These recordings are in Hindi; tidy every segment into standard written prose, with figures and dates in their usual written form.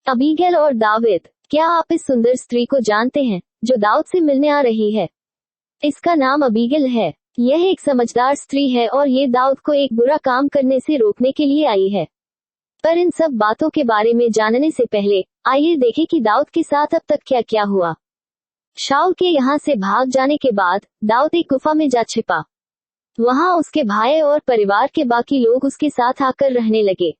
अबीगैल और दाऊद। क्या आप इस सुंदर स्त्री को जानते हैं जो दाऊद से मिलने आ रही है? इसका नाम अबीगैल है। यह एक समझदार स्त्री है और ये दाऊद को एक बुरा काम करने से रोकने के लिए आई है। पर इन सब बातों के बारे में जानने से पहले आइए देखें कि दाऊद के साथ अब तक क्या क्या हुआ। शाऊल के यहाँ से भाग जाने के बाद दाऊद एक गुफा में जा छिपा। वहाँ उसके भाई और परिवार के बाकी लोग उसके साथ आकर रहने लगे।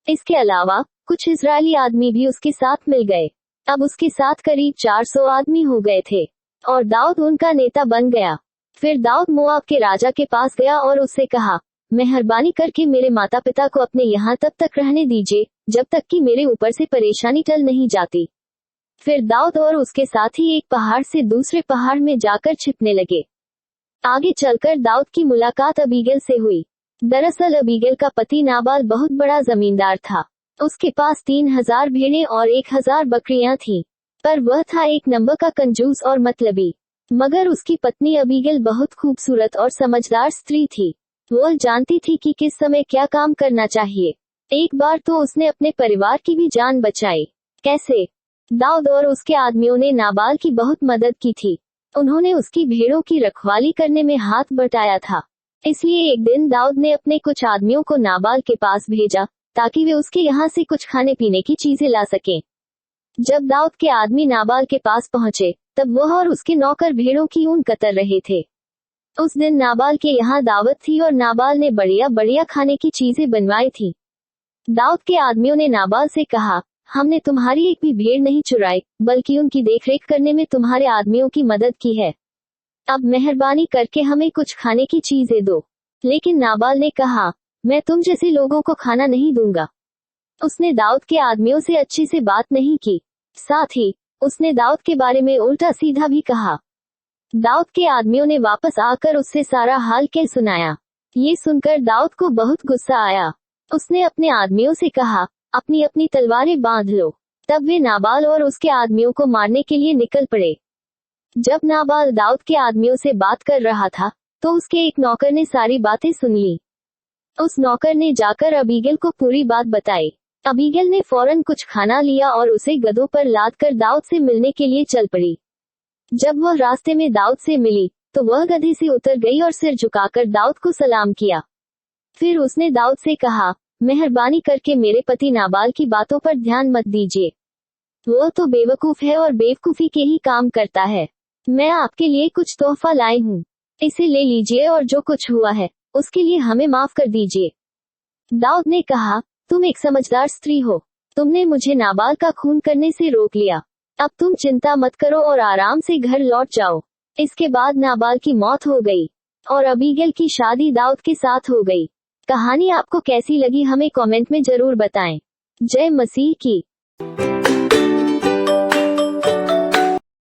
इसके अलावा कुछ इजरायली आदमी भी उसके साथ मिल गए। अब उसके साथ करीब 400 आदमी हो गए थे और दाऊद उनका नेता बन गया। फिर दाऊद मोआब के राजा के पास गया और उससे कहा, मेहरबानी करके मेरे माता पिता को अपने यहाँ तब तक रहने दीजिए जब तक कि मेरे ऊपर से परेशानी टल नहीं जाती। फिर दाऊद और उसके साथी एक पहाड़ से दूसरे पहाड़ में जाकर छिपने लगे। आगे चलकर दाऊद की मुलाकात अबीगैल से हुई। दरअसल अबीगैल का पति नाबाल बहुत बड़ा जमींदार था। उसके पास 3000 भेड़ें और 1000 बकरियां थीं। पर वह था एक नंबर का कंजूस और मतलबी। मगर उसकी पत्नी अबीगैल बहुत खूबसूरत और समझदार स्त्री थी। वह जानती थी कि किस समय क्या काम करना चाहिए। एक बार तो उसने अपने परिवार की भी जान बचाई। कैसे? दाऊद और उसके आदमियों ने नाबाल की बहुत मदद की थी। उन्होंने उसकी भेड़ों की रखवाली करने में हाथ बटाया था। इसलिए एक दिन दाऊद ने अपने कुछ आदमियों को नाबाल के पास भेजा ताकि वे उसके यहाँ से कुछ खाने पीने की चीजें ला सकें। जब दाऊद के आदमी नाबाल के पास पहुंचे तब वह और उसके नौकर भेड़ों की ऊन कतर रहे थे। उस दिन नाबाल के यहाँ दावत थी और नाबाल ने बढ़िया बढ़िया खाने की चीजें बनवाई थी। दाऊद के आदमियों ने नाबाल से कहा, हमने तुम्हारी एक भी भेड़ नहीं चुराई बल्कि उनकी देखरेख करने में तुम्हारे आदमियों की मदद की है। अब मेहरबानी करके हमें कुछ खाने की चीजें दो। लेकिन नाबाल ने कहा, मैं तुम जैसे लोगों को खाना नहीं दूंगा। उसने दाऊद के आदमियों से अच्छे से बात नहीं की। साथ ही उसने दाऊद के बारे में उल्टा सीधा भी कहा। दाऊद के आदमियों ने वापस आकर उससे सारा हाल कह सुनाया। ये सुनकर दाऊद को बहुत गुस्सा आया। उसने अपने आदमियों से कहा, अपनी अपनी तलवारें बांध लो। तब वे नाबाल और उसके आदमियों को मारने के लिए निकल पड़े। जब नाबाल दाऊद के आदमियों से बात कर रहा था तो उसके एक नौकर ने सारी बातें सुन ली। उस नौकर ने जाकर अबीगैल को पूरी बात बताई। अबीगैल ने फौरन कुछ खाना लिया और उसे गधों पर लाद कर दाऊद से मिलने के लिए चल पड़ी। जब वह रास्ते में दाऊद से मिली तो वह गधे से उतर गई और सिर झुकाकर दाऊद को सलाम किया। फिर उसने दाऊद से कहा, मेहरबानी करके मेरे पति नाबाल की बातों पर ध्यान मत दीजिए। वह तो बेवकूफ है और बेवकूफी के ही काम करता है। मैं आपके लिए कुछ तोहफा लाई हूँ, इसे ले लीजिए और जो कुछ हुआ है उसके लिए हमें माफ कर दीजिए। दाऊद ने कहा, तुम एक समझदार स्त्री हो। तुमने मुझे नाबाल का खून करने से रोक लिया। अब तुम चिंता मत करो और आराम से घर लौट जाओ। इसके बाद नाबाल की मौत हो गई और अबीगैल की शादी दाऊद के साथ हो गई। कहानी आपको कैसी लगी हमें कमेंट में जरूर बताएं। जय मसीह की।